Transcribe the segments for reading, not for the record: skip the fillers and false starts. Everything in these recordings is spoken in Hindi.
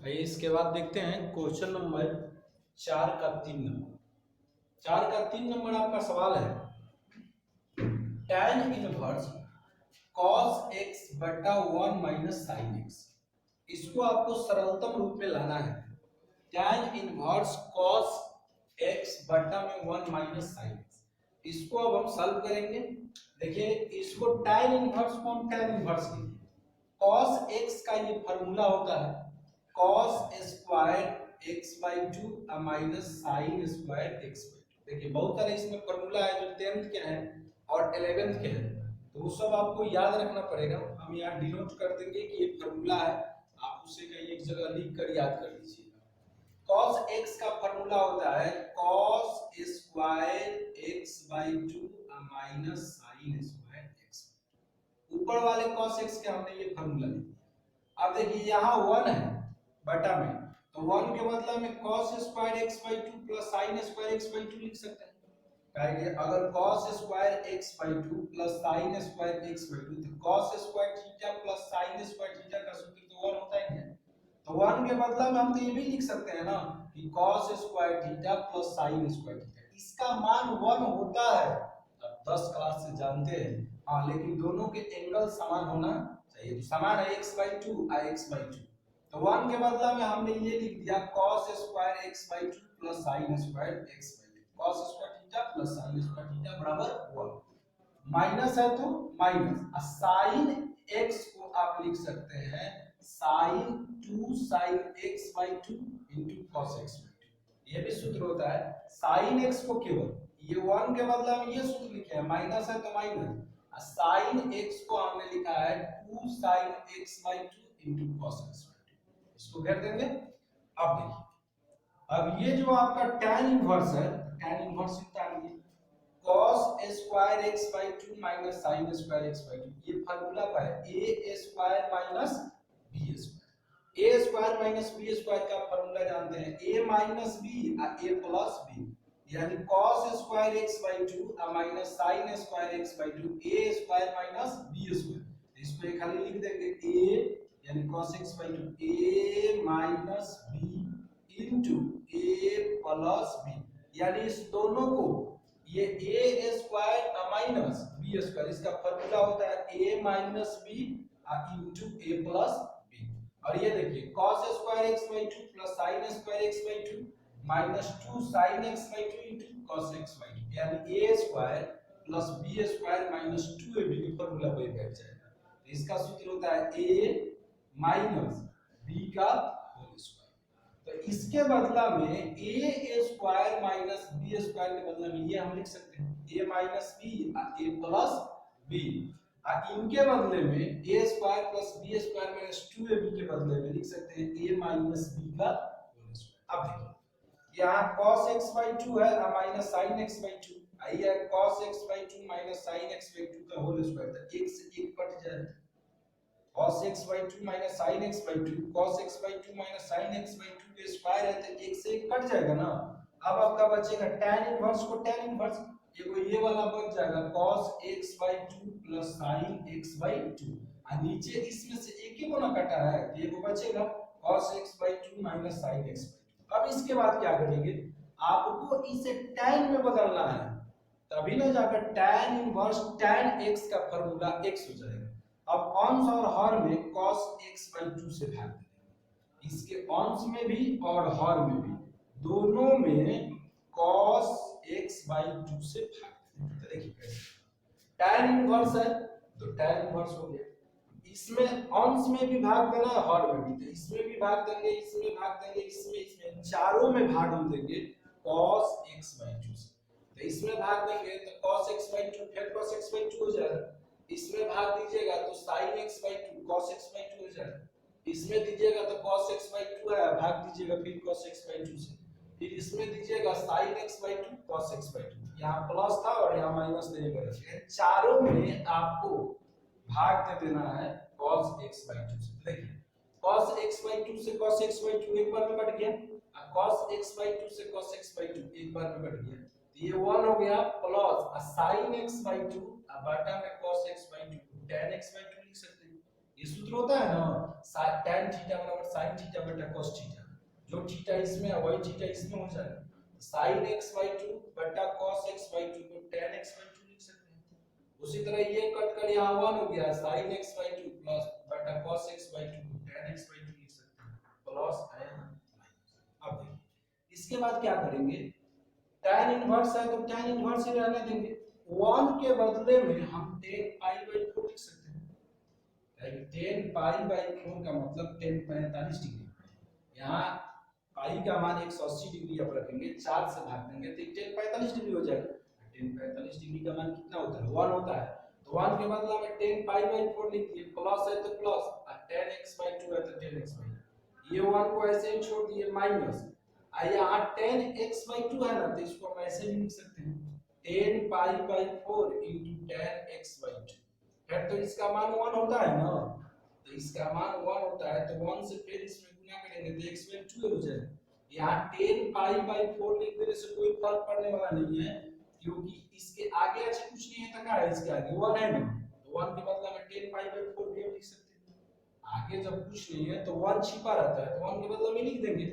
आइए इसके बाद देखते हैं क्वेश्चन नंबर 4 का 3 नंबर। 4 का 3 नंबर आपका सवाल है tan इनवर्स cos x बटा 1 माइनस साइन एक्स। इसको आपको सरलतम रूप में लाना है। tan इनवर्स cos x बटा में 1 माइनस साइन एक्स, इसको अब हम सॉल्व करेंगे। देखिए इसको tan इनवर्स को हम tan इनवर्स लिखेंगे। cos x का ये फॉर्मूला होता है cos square x by 2 minus sine square x by 2। देखिए बहुत सारे इसमें फॉर्मूला है जो 10th के हैं और 11th के हैं, तो वो सब आपको याद रखना पड़ेगा। हम यहाँ डिनोट कर देंगे कि ये फॉर्मूला है, आप उसे कहीं एक जगह लिख कर याद कर लीजिएगा। cos x का फॉर्मूला होता है cos square x by 2 minus sine square x। ऊपर वाले cos x के हमने ये फॉर्मूला लिख दिया। अब देखिए यहाँ 1 है बटा में, तो 1 के मतलब में cos square x by 2 plus sine square x by 2 लिख सकते हैं। कहेंगे अगर cos square x by 2 plus sine square x by 2, तो cos square theta plus sine square theta का सूत्र तो 1 होता ही है। तो 1 के मतलब में हम तो ये भी लिख सकते हैं ना कि cos square theta plus sine square theta, इसका मान 1 होता है। अब 10 क्लास से जानते हैं। हाँ, लेकिन दोनों के एंगल समान होना चाहिए। तो समान है x बाई 2 और x बाई 2, तो 1 के बदला में हमने ये लिख दिया cos square x by 2 plus sine square x by 2। cos square theta plus sine square theta बराबर 1। माइनस है तो माइनस, साइन x को आप लिख सकते हैं sine 2 sine x by 2 into cos x by 2। ये भी सूत्र होता है साइन x को केवल ये 1 के बदला में ये सूत्र लिखे हैं, माइनस है तो माइनस, साइन x को हमने लिखा है 2 sine x by 2 into cos x। इसको कर देंगे। अब देखिए, अब ये जो आपका tan इनवर्स है, tan इनवर्स निकाल लीजिए cos square x by 2 minus sin square x by 2। ये फार्मूला का है a square minus b square. a square minus b square का फार्मूला जानते हैं a minus b a plus b, यानी cos square x by 2 minus sin square x by 2 a square minus b square. इसको एक खाली लिख देंगे a यानी cos x by 2 a minus b into a plus b, यानी इस दोनों को ये a square minus b square, इसका फार्मूला होता है a minus b into a plus b। और ये देखिए cos square x by 2 plus sin square x by 2 minus 2 sin x by 2 into cos x by 2, यानी a square plus b square minus 2ab के फार्मूला पे बैठ जाएगा। तो इसका सूत्र होता है a माइनस b का होल स्क्वायर। तो इसके बदला में a square minus b square के बदले में ये हम लिख सकते हैं a minus b a plus b। इनके बदले में a square plus b square minus 2ab के बदले में लिख सकते हैं a माइनस b का होल स्क्वायर। अब देखिए यहाँ cos x बाई 2 है माइनस sin x बाई 2, आइए cos x by 2 minus sin x by 2 का होल स्क्वायर, तो 1 से 1 कट जाएगा। cos x by 2 minus sin x by 2, cos x by 2 minus sin x by 2 के स्क्वायर है तो 1 से 1 कट जाएगा ना। अब आपका बचेगा tan इनवर्स को tan इनवर्स, ये वाला बच जाएगा cos x by 2 plus sin x by 2, और नीचे इसमें से एक ही को ना कटा है तो ये को बचेगा cos x by 2 minus sin x by 2। अब इसके बाद क्या करेंगे, आपको इसे tan में बदलना है, तभी ना जाकर tan इनवर्स tan x का फार्मूला x हो जाएगा। अब अंश और हर में cos x by 2 से भाग देंगे, इसके अंश में भी और हर में भी, दोनों में cos x by 2 से भाग देंगे। तो देखिए कैसे tan इनवर्स है तो tan इनवर्स हो गया, इसमें अंश में भी भाग देना है हर में भी, तो इसमें भी भाग देंगे, इसमें भाग देंगे, इसमें चारों में भाग हम देंगे cos x by 2 से। तो इसमें भाग देंगे तो cos x by 2 फिर cos x by 2 हो जाएगा, इसमें भाग दीजिएगा तो sin x by 2 cos x by 2 हो जाएगा, इसमें दीजिएगा तो cos x by 2 है, भाग दीजिएगा फिर cos x by 2 से, फिर इसमें दीजिएगा sin x by 2 cos x by 2, यहाँ प्लस था और यहाँ माइनस नहीं करेंगे, चारों में आपको भाग दे देना है cos x by 2 से। देखिए cos x by 2 से cos x by 2 एक बार में कट गया, cos x by 2 से cos x by 2 एक बार में कट गया, तो ये 1 हो गया प्लस sin x by 2 बटा में cos x by 2 tan x by 2 लिख सकते हैं। ये सूत्र होता है ना, tan थीटा बराबर sin थीटा बटा cos थीटा, जो थीटा इसमें है वही थीटा इसमें हो जाएगा, sin x/2 बटा cos x/2 को tan x/2 लिख सकते हैं। उसी तरह ये कट कर यहाँ 1 हो गया, sin x/2 प्लस बटा cos x/2 को tan x/2 लिख सकते हैं, प्लस है माइनस। अब देखिए इसके बाद क्या करेंगे, tan इनवर्स है तो tan इनवर्स ही रहने देंगे, 1 के बदले में हम tan π/4 लिख सकते हैं। tan π/4 का मतलब tan 45 डिग्री, यहाँ पाई का मान 180 डिग्री आप रखेंगे, 4 से भाग देंगे तो tan 45 डिग्री हो जाएगा। tan 45 डिग्री का मान कितना होता है, 1 होता है, तो 1 के बदला में tan π/4 लिख दिए, प्लस है तो प्लस और tan x/2 है तो tan x/2, ये 1 को ऐसे ही छोड़ दिए माइनस, और यहाँ tan x/2 है ना तो इसको हम ऐसे भी लिख सकते हैं tan π/4 tan x/2, फिर तो इसका मान 1 होता है ना, तो इसका मान 1 होता है तो 1 से फिर इसमें गुना करेंगे तो x/2 हो जाएगा। यहाँ tan π/4 लिख देने से कोई फर्क पड़ने वाला नहीं है, क्योंकि इसके आगे अच्छा कुछ नहीं है, तो क्या है इसके आगे 1 है ना, तो 1 के बदला में tan π/4 भी हम लिख सकते हैं। आगे जब कुछ नहीं है तो 1 छिपा रहता है तो 1 के बदला में लिख देंगे,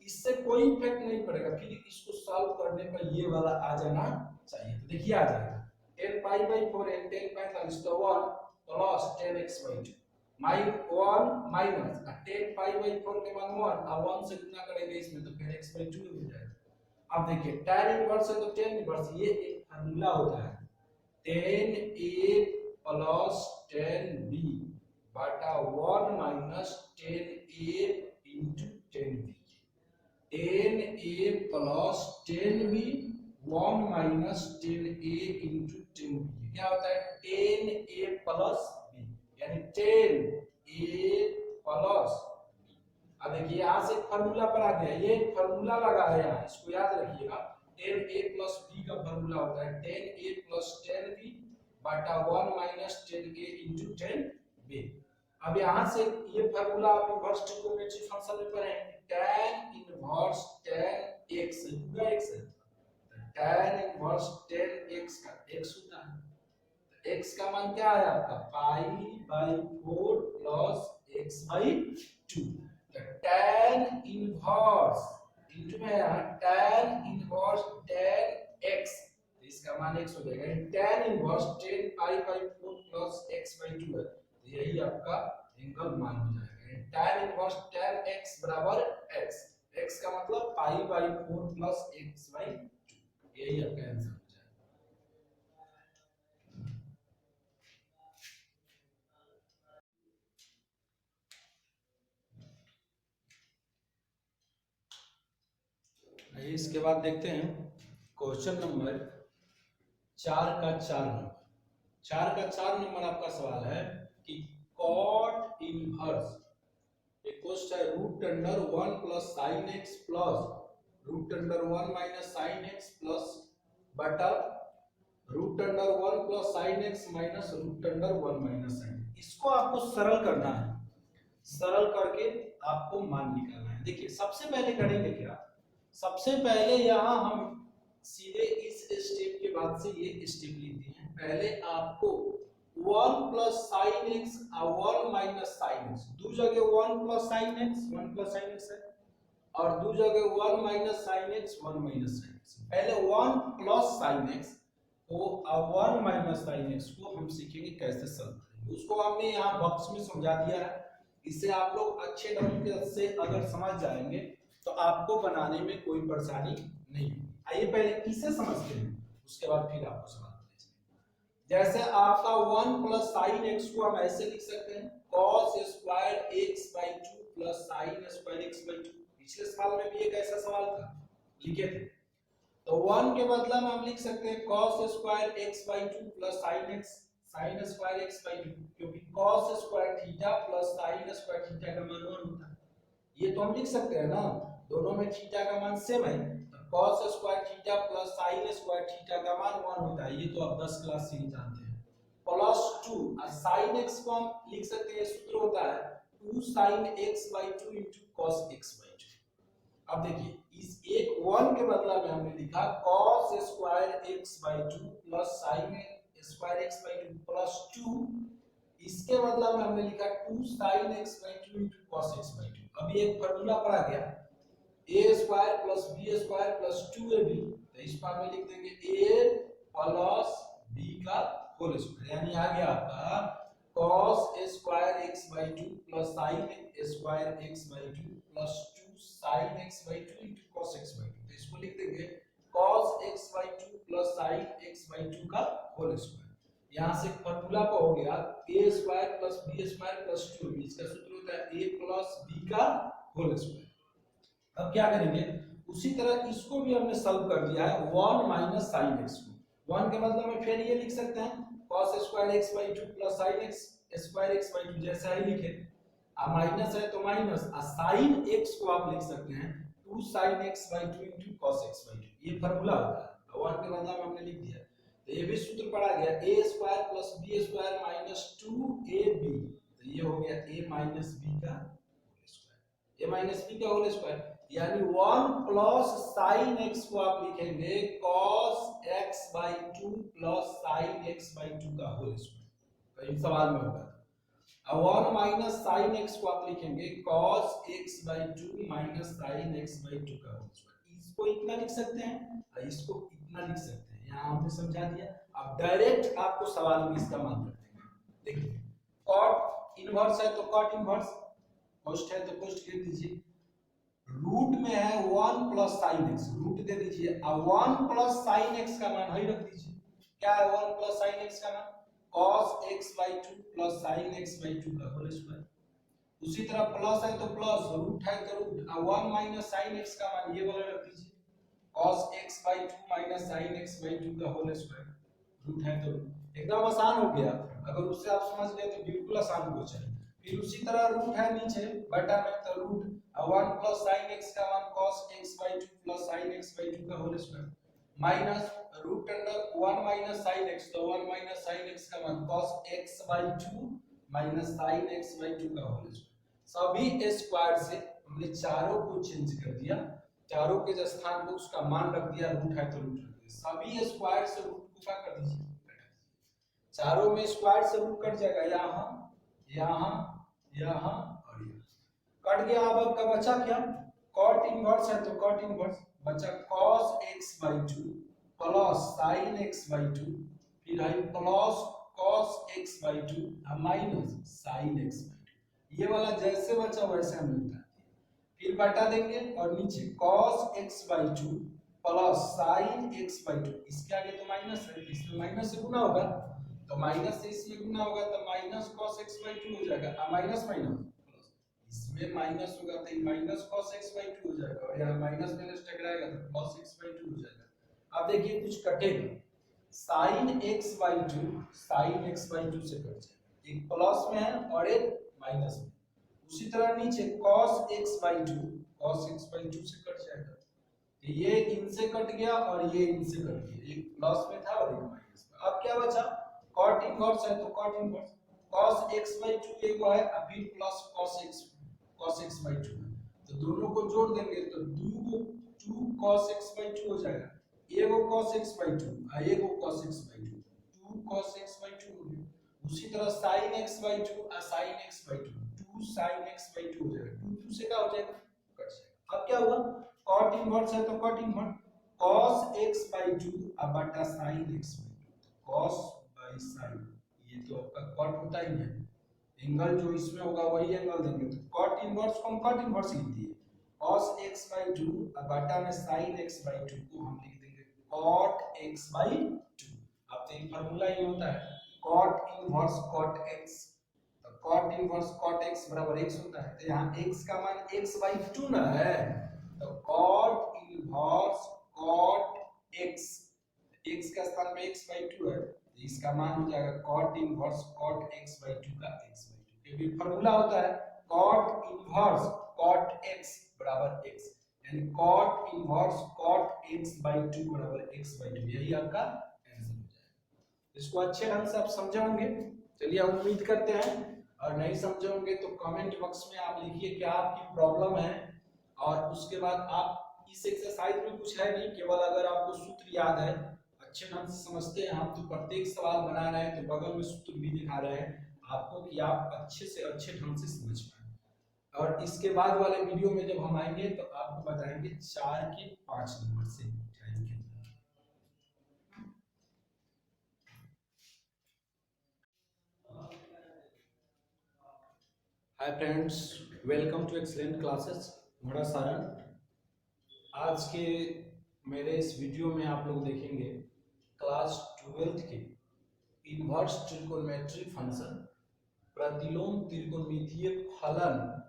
इससे कोई इफेक्ट नहीं पड़ेगा, फिर इसको सॉल्व करने पर ये वाला आ जाना चाहिए, तो देखिए आ जाएगा tan π/4 है tan 45 तो 1 plus tan x/2 1 minus tan π/4 के मान 1 और 1 से गुना करेंगे इसमें तो फिर x/2 हो जाएगा। अब देखिए tan इनवर्स है तो tan इनवर्स, ये एक फार्मूला होता है tan a plus tan b बटा 1 minus tan a into tan b, tan a plus tan b 1 minus tan a into tan b, क्या होता है tan a प्लस b, यानी tan a प्लस b। अब देखिए यहाँ से फार्मूला पर आ गया, ये फार्मूला लगा है यहाँ, इसको याद रखिएगा, tan a प्लस b का फार्मूला होता है tan a plus tan b बटा 1 minus tan a into tan b। अब यहाँ से ये फार्मूला आप इनवर्स ट्रिग्नोमेट्री फंक्शन में पढ़ेंगे, tan इनवर्स tan x पूरा x है, tan इनवर्स tan x का x होता है, तो x का मान क्या है आपका π/4 प्लस x/2, तो tan इनवर्स इनटू में यहाँ tan इनवर्स tan x, तो इसका मान x हो जाएगा, tan inverse tan π/4 plus x/2 है, तो यही आपका एंगल मान हो जाएगा, tan इनवर्स tan x बराबर x, x का मतलब π/4 प्लस x/2, यही आपका आंसर हो जाएगा। इसके बाद देखते हैं क्वेश्चन नंबर 4 का 4 नंबर, 4 का 4 नंबर आपका सवाल है कि cot inverse equals to root under 1 plus sin x plus root under 1 minus sin x plus बटा root under 1 plus sin x minus root under 1 minus sin x। इसको आपको सरल करना है, सरल करके आपको मान निकालना है। देखिए सबसे पहले करेंगे क्या, सबसे पहले यहाँ हम सीधे इस स्टेप के बाद से ये स्टेप लेते हैं, पहले आपको 1 प्लस sin x और 1 माइनस sin x, दो जगह 1 plus sin x 1 plus sin x है, और दो जगह 1 minus sin x 1 minus sin x, पहले 1 प्लस sin x को और 1 माइनस sin x को हम सीखेंगे कैसे सॉल्व करेंगे, उसको हमने यहाँ बॉक्स में समझा दिया है, इससे आप लोग अच्छे ढंग से अगर समझ जाएंगे तो आपको बनाने में कोई परेशानी नहीं होगी। आइए पहले इसे समझते हैं, उसके बाद फिर आपको समझ में। जैसे आपका 1 प्लस sin x को हम ऐसे लिख सकते हैं cos square x/2 plus sin square x/2, पिछले सवाल में भी एक ऐसा सवाल था लिखे थे, तो 1 के बदला में हम लिख सकते हैं cos square x/2 plus sin square x/2, क्योंकि cos square theta plus sin square theta का मान 1 होता है, ये तो हम लिख सकते हैं ना, दोनों में थीटा का मान सेम है, तो cos square theta plus sin square theta का मान 1 होता है, ये तो आप 10 क्लास से ही जानते हैं, प्लस 2 और sin x को हम लिख सकते हैं, सूत्र होता है 2 sin x/2 into cos x/2। अब देखिए इस एक 1 के बदला में हमने लिखा cos square x/2 plus sin square x/2 plus 2 इसके बदला में हमने लिखा 2 sin x by 2 into cos x by 2। अभी एक फार्मूला पढ़ा गया a square plus b square plus 2ab, तो इस पार्ट में लिख देंगे a प्लस b का होल स्क्वायर, यानी आ गया आपका cos a square x by 2 plus sin a square x by 2 plus 2 sin x by 2 into cos x by 2। तो इसको लिख देंगे cos x by 2 plus sin x by 2 का होल स्क्वायर। यहाँ से फॉर्मूला को हो गया a square plus b square plus 2, इसका सूत्र होता है a प्लस b का होल स्क्वायर। अब क्या करेंगे, उसी तरह इसको भी हमने सॉल्व कर दिया है 1 माइनस sin x को। 1 के मतलब में फिर ये लिख सकते हैं cos square x by 2 plus sin x square x by 2, जैसा ही लिखे। अब माइनस है तो माइनस, और sin x को आप लिख सकते हैं 2 sin x by 2 into cos x by 2, ये फार्मूला होता है। 1 के मतलब में हमने लिख दिया, तो ये भी सूत्र पढ़ा गया a square plus b square minus 2ab, तो ये हो गया a माइनस b का whole square, a minus b का होल स्क्वायर, यानी 1 प्लस sin x को आप लिखेंगे cos x by 2 plus sin x by 2 का होल स्क्वायर, तो इन सवाल में होगा। अब 1 माइनस sin x को आप लिखेंगे cos x by 2 minus sin x by 2 का होल स्क्वायर। इसको इतना लिख सकते हैं और इसको इतना लिख सकते हैं, यहाँ हमने समझा दिया। अब डायरेक्ट आपको सवाल में इसका मान रख देंगे। देखिए cot इनवर्स है तो cot इनवर्स, कोस्ट है तो कोस्ट लिख दीजिए, रूट में है 1 प्लस sin x, रूट दे दीजिए, अब 1 प्लस sin x का मान ही रख दीजिए। क्या है 1 प्लस sin x का मान, cos x by 2 plus sin x by 2 का होल स्क्वायर। उसी तरह प्लस है तो प्लस, रूट है तो रूट, अब 1 माइनस sin x का मान ये वाला रख दीजिए, cos x by 2 minus sin x by 2 का होल स्क्वायर, रूट है तो रूट। एकदम आसान हो गया, अगर उससे आप समझ गए तो बिल्कुल आसान क्वेश्चन है। फिर उसी तरह रूट है नीचे बटा में, तो रूट 1 प्लस sin x का मान cos x by 2 plus sin x by 2 का whole square, minus root under 1 minus sin x, तो 1 माइनस sin x का मान cos x by 2 minus sin x by 2 का होल स्क्वायर। सभी स्क्वायर से हमने चारों को चेंज कर दिया, चारों के स्थान पे उसका मान रख दिया, रूट है तो रूट रख दिया। सभी स्क्वायर से रूट को क्या कर दीजिए, चारों में स्क्वायर से रूट कट जाएगा, यहाँ यहाँ यहाँ और यहाँ कट गया। अब आपका बचा क्या, cot इनवर्स है तो cot इनवर्स बचा cos x by 2 plus sin x by 2, फिर है plus cos x by 2 minus sin x by 2, ये वाला जैसे बचा वैसे हम लिखते हैं। फिर बटा देंगे और नीचे cos x by 2 plus sin x by 2, इसके आगे तो माइनस है, इसमें माइनस से गुना होगा, तो माइनस से इसमें गुना होगा तो माइनस cos x by 2 हो जाएगा, अब माइनस माइनस प्लस, इसमें माइनस होगा तो माइनस cos x by 2 हो जाएगा, और यहाँ माइनस माइनस टकराएगा तो cos x by 2 हो जाएगा। अब देखिए कुछ कटेगा, sin x by 2 sin x by 2 से कट जाएगा, एक प्लस में है और एक माइनस में। उसी तरह नीचे cos x by 2 cos x by 2 से कट जाएगा, तो ये इनसे कट गया और ये इनसे कट गया, एक प्लस में था और एक माइनस में। अब क्या बचा, cot इनवर्स है तो cot inverse cos x by 2 ये को है, अब फिर प्लस cos x by 2 है, तो दोनों को जोड़ देंगे तो 2 cos x by 2 हो जाएगा, एगो cos x by 2 और एगो cos x by 2, 2 cos x by 2 हो गया। उसी तरह sin x by 2 और sin x by 2, 2 sin x by 2 हो जाएगा, 2 2 से क्या हो जाएगा, कट जाएगा। अब क्या हुआ, cot इनवर्स है तो cot inverse cos x by 2 अब बटा sin x by 2, cos by sin, ये तो आपका cot होता ही है, एंगल जो इसमें होगा वही एंगल देंगे, तो cot इनवर्स को हम cot इनवर्स लिख दिए, cos x by 2 अब बटा में sin x by 2 को हम लिख देंगे cot x by 2। अब तो ये फार्मूला ही होता है cot इनवर्स cot x, तो cot इनवर्स cot x बराबर x होता है, तो यहाँ x का मान x by 2 ना है, तो cot inverse cot x, x का स्थान पे x by 2 है, तो इसका मान हो जाएगा cot inverse cot x by 2 का x by 2। ये भी फार्मूला होता है cot इनवर्स cot x बराबर x, यानी cot inverse cot x by 2 बराबर x by 2, यही आपका आंसर हो जाएगा। इसको अच्छे ढंग से आप समझे होंगे, चलिए हम उम्मीद करते हैं, और नहीं समझे होंगे तो कमेंट बॉक्स में आप लिखिए क्या आपकी प्रॉब्लम है, और उसके बाद आप इस एक्सरसाइज में कुछ है नहीं, केवल अगर आपको सूत्र याद है, अच्छे ढंग से समझते हैं हम, तो प्रत्येक सवाल बना रहे हैं तो बगल में सूत्र भी दिखा रहे हैं, आपको कि आप अच्छे से अच्छे ढंग से समझ पाए। और इसके बाद वाले वीडियो में जब हम आएंगे तो आपको बताएंगे 4 के 5 नंबर से। Thank you. Hi friends, welcome to excellent classes Mora Saran. आज के मेरे इस वीडियो में आप लोग देखेंगे क्लास 12 के इनवर्स ट्रिगोनोमेट्रिक फंक्शन प्रतिलोम त्रिकोणमितीय फलन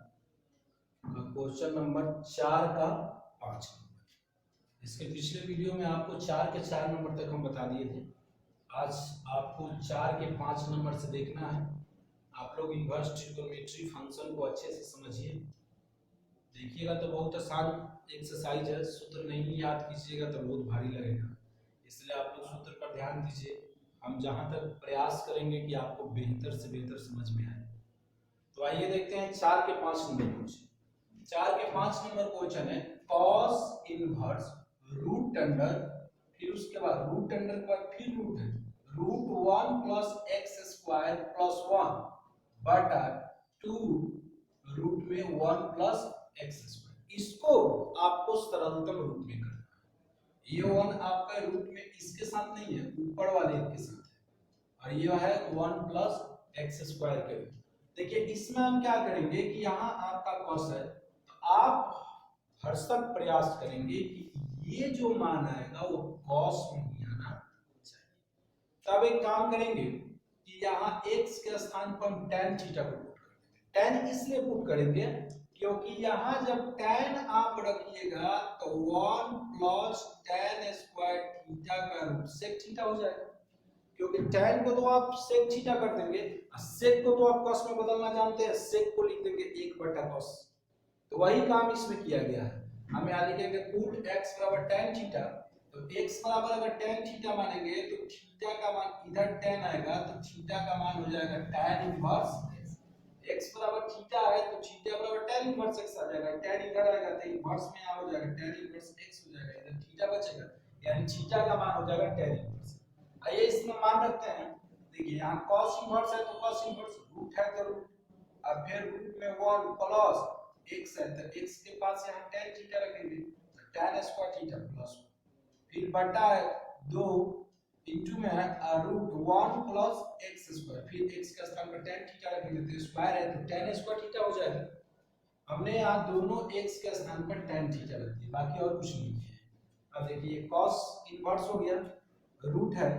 क्वेश्चन नंबर 4 का 5 नंबर। इसके पिछले वीडियो में आपको 4 के 4 नंबर तक हम बता दिए थे। आज आपको 4 के 5 नंबर से देखना है। आप लोग इनवर्स ट्रिगोनोमेट्रिक फंक्शन को अच्छे से समझिए, देखिएगा तो बहुत आसान एक्सरसाइज है। सूत्र नहीं याद कीजिएगा तो बहुत भारी लगेगा, इसलिए आप लोग सूत्र पर ध्यान दीजिए। हम जहां तक प्रयास करेंगे कि आपको बेहतर से बेहतर समझ में आए। तो आइए देखते हैं 4 के 5 नंबर क्वेश्चन। 4 के 5 नंबर क्वेश्चन है cos इनवर्स रूट अंडर, फिर उसके बाद रूट अंडर के बाद फिर रूट है root 1 plus x square plus 1 बटा 2 रूट में 1 प्लस एक्स स्क्वायर। इसको आपको सरलतम रूप में करना है। ये 1 आपका रूट में इसके साथ नहीं है, ऊपर वाले के साथ है, और ये है 1 प्लस एक्स स्क्वायर के रूप। देखिए इसमें हम क्या करेंगे कि यहाँ आपका cos है, तो आप हरसक प्रयास करेंगे कि ये जो मान आएगा वो cos में ही आना चाहिए। तब एक काम करेंगे कि यहाँ x के स्थान पर हम tan थीटा को पुट कर देंगे। tan इसलिए पुट करेंगे क्योंकि यहाँ जब tan आप रखिएगा तो 1 प्लस tan स्क्वायर थीटा का रूट सेक थीटा हो जाएगा, क्योंकि tan को तो आप sec थीटा कर देंगे, sec को तो आप cos में बदलना जानते हैं, sec को लिख देंगे 1 बटा cos। तो वही काम इसमें किया गया है। हम यहाँ लिखेंगे पुट x बराबर tan थीटा, तो x बराबर अगर tan थीटा मानेंगे तो थीटा का मान इधर tan आएगा तो थीटा का मान हो जाएगा tan इनवर्स x बराबर थीटा है तो थीटा बराबर tan इनवर्स x आ जाएगा। tan इधर आएगा तो इनवर्स में आ हो जाएगा tan इनवर्स x हो जाएगा, इधर थीटा बचेगा, यानी थीटा का मान हो जाएगा tan इनवर्स। आइए इसमें मान रखते हैं। देखिए यहाँ cos इनवर्स है तो cos इनवर्स, रूट है तो रूट, अब फिर रूट में 1 प्लस x है तो x के पास यहाँ tan थीटा रखेंगे तो tan स्क्वायर थीटा प्लस 1, फिर बटा है 2 इनटू में है रूट 1 प्लस x स्क्वायर, फिर x के स्थान पर tan थीटा रखेंगे तो स्क्वायर है तो tan स्क्वायर थीटा हो जाएगा। हमने यहाँ दोनों x के स्थान पर tan थीटा रख दिया, बाकी और कुछ नहीं किया। अब देखिए cos इनवर्स हो गया, रूट है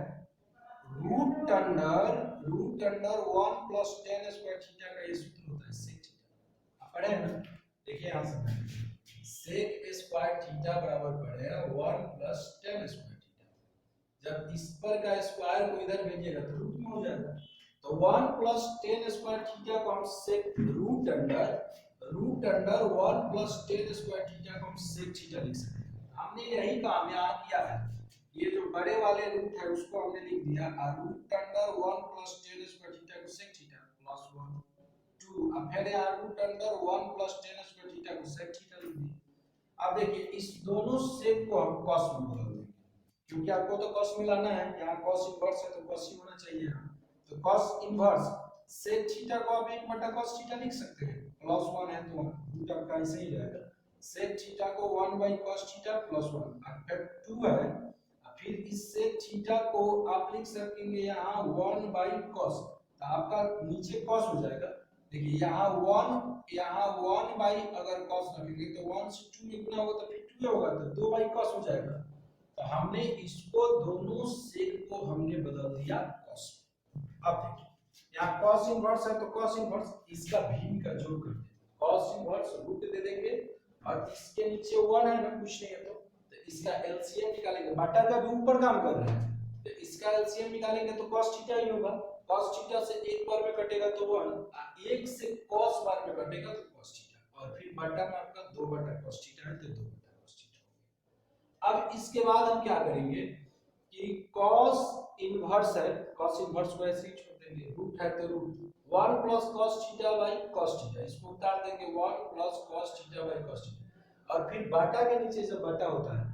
root under 1 plus tan square theta का ये सूत्र होता है sec थीटा। आप पढ़े हैं ना, देखिए यहां से sec स्क्वायर थीटा बराबर पड़ेगा 1 प्लस tan स्क्वायर थीटा। जब इस पर का स्क्वायर को इधर भेजिएगा तो रूट में हो जाएगा, तो 1 प्लस tan स्क्वायर थीटा को हम sec root under 1 plus tan square theta को हम sec थीटा लिख सकते हैं। हमने यही काम यहां किया है। ये जो बड़े वाले रूट है उसको हमने लिख दिया root under 1 plus tan square theta को sec थीटा प्लस 1 2, अब फिर यहाँ root under 1 plus tan square theta को sec थीटा लिख दिया। अब देखिए इस दोनों sec को हम cos में बदल देंगे, क्योंकि आपको तो cos मिलाना है, यहाँ cos इनवर्स है तो cos ही होना चाहिए। तो cos इनवर्स sec थीटा को आप 1 बटा cos थीटा लिख सकते हैं, प्लस 1 है तो रूट आपका ऐसे ही रहेगा। sec थीटा को 1 बाई cos थीटा प्लस 1, अब फिर 2 है, फिर इससे थीटा को आप लिख सकेंगे यहाँ 1 बाई cos, तो आपका नीचे cos हो जाएगा। देखिए यहाँ 1 बाई अगर cos रखेंगे तो 1 से 2 में गुना होगा तो फिर 2 होगा तो 2 बाई cos हो जाएगा। तो हमने इसको दोनों sec को हमने बदल दिया cos। अब देखिए यहाँ cos इनवर्स है तो cos इनवर्स इसका भी का जोड़ कर देंगे, cos इनवर्स रूट दे देंगे और इसके नीचे 1 है ना, कुछ नहीं है तो इसका एलसीएम निकालेंगे, बटा का भी ऊपर काम कर रहे हैं तो इसका एलसीएम निकालेंगे तो cos थीटा ही होगा। cos थीटा से 1 बार में कटेगा तो 1, 1 से cos बार में कटेगा तो cos थीटा, और फिर बटा में आपका 2 बटा cos थीटा है तो 2 बटा cos थीटा। अब इसके बाद हम क्या करेंगे कि cos इनवर्स है, cos इनवर्स को ऐसे ही छोड़ देंगे, रूट है तो root 1 plus cos theta by cos theta, इसको उतार देंगे 1 plus cos theta by cos theta, और फिर बटा के नीचे जब बटा होता है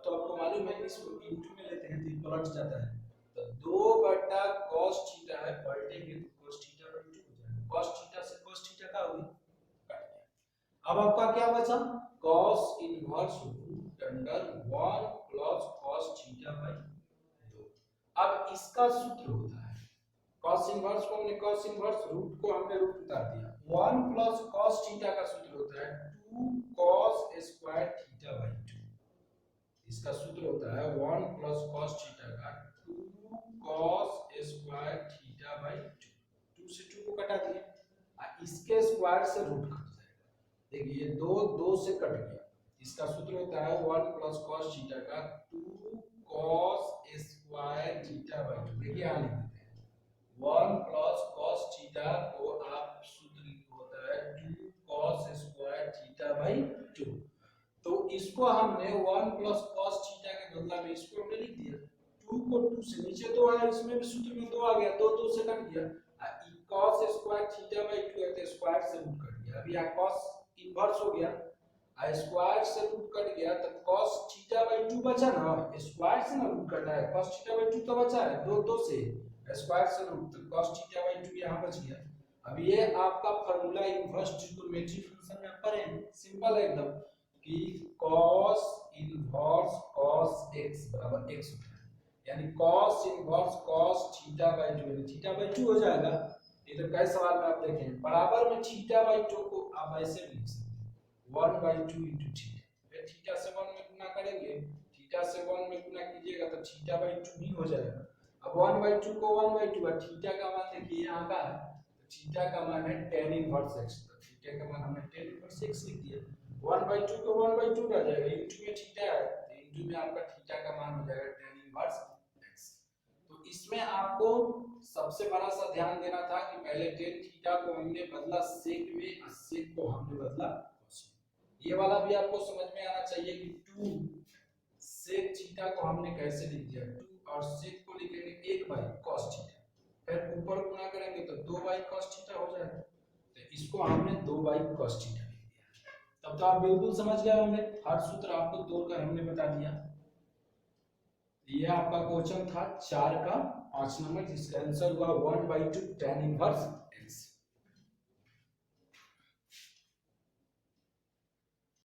तो आपको मालूम है इसको इनटू में लेते हैं तो पलट जाता है, तो 2 बटा cos थीटा है, पलटेंगे तो cos थीटा बाई 2 बचा cos inverse root under 1 plus cos theta by 2। अब इसका सूत्र होता है cos इनवर्स को हमने cos इनवर्स रूट को हमने रूट उतार दिया 1 प्लस cos थीटा का सूत्र होता है 2 cos स्क्वायर थीटा बाई 2। इसका सूत्र होता है 1 प्लस cos थीटा का 2 cos स्क्वायर थीटा बाई 2। 2 से 2 को कटा दिए इसके स्क्वायर से रूट कट जाएगा। देखिए 2 से कट गया। इसका सूत्र होता है 1 प्लस cos थीटा का 2 cos स्क्वायर थीटा बाई 2। देखिए यहां लिख देते हैं 1 प्लस cos थीटा को आप सूत्र होता है 2 cos स्क्वायर थीटा बाई 2। तो इसको हमने 1 प्लस cos थीटा के बदला में इसको हमने लिख दिया 2 को 2 से नीचे 2 आया, इसमें भी सूत्र में 2 आ गया, 2 से कट गया cos स्क्वायर थीटा बाई 2 है तो स्क्वायर से रूट कट गया। अभी यहां cos इनवर्स हो गया स्क्वायर से रूट कट गया तो cos थीटा बाई 2 बचा ना, स्क्वायर से ना रूट कटा है, cos थीटा बाई 2 तो बचा है 2 से स्क्वायर से रूट तो cos थीटा बाई 2 यहां बच गया। अब ये आपका फार्मूला इनवर्स ट्रिग्नोमेट्री फंक्शन में पर है, सिंपल है एकदम कि cos इनवर्स cos x बराबर x होता है, यानी cos inverse cos theta by 2 यानी थीटा बाई 2 हो जाएगा। इधर कई सवाल में आप देखें बराबर में थीटा बाई 2 को आप ऐसे लिख सकते हैं 1 बाई 2 इनटू थीटा। फिर थीटा से 1 में गुना करेंगे, थीटा से 1 में गुना कीजिएगा तो थीटा बाई 2 ही हो जाएगा। अब 1 बाई 2 को 1 बाई 2 और थीटा का मान देखिए यहां का है तो थीटा का मान है tan इनवर्स x, तो थीटा का मान हमने tan इनवर्स x लिख दिया। 1 बाई 2 को 1 बाई 2 रह जाएगा, इनटू में थीटा है तो इनटू में आपका थीटा का मान हो जाएगा tan इनवर्स x। तो इसमें आपको सबसे बड़ा सा ध्यान देना था कि पहले tan थीटा को हमने बदला sec में और sec को हमने बदला cos में। ये वाला भी आपको समझ में आना चाहिए कि 2 sec थीटा को हमने कैसे लिख दिया 2 और sec को लिखेंगे 1 बाई cos थीटा, फिर ऊपर गुना करेंगे तो 2 बाई cos थीटा हो जाएगा, तो इसको हमने 2 बाई cos थीटा लिख दिया। तब तो आप बिल्कुल समझ गए होंगे, हर सूत्र आपको तोड़कर हमने बता दिया। ये आपका क्वेश्चन था 4 का 5 नंबर जिसका आंसर हुआ 1 बाई 2 tan इनवर्स